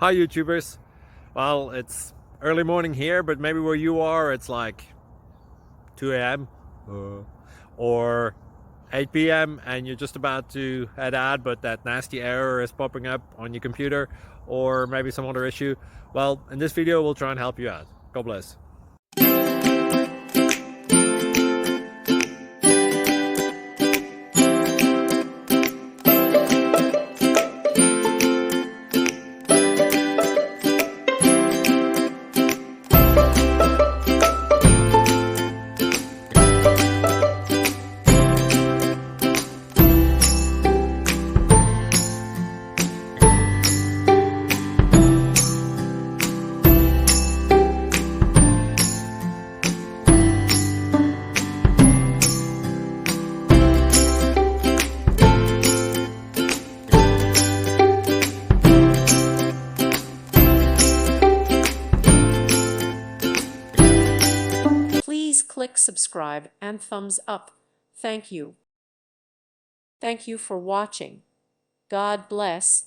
Hi YouTubers. Well, it's early morning here, but maybe where you are it's like 2 a.m. Or 8 p.m. and you're just about to head out, but that nasty error is popping up on your computer, or maybe some other issue. Well, in this video we'll try and help you out. God bless. Please click subscribe and thumbs up. Thank you. Thank you for watching. God bless.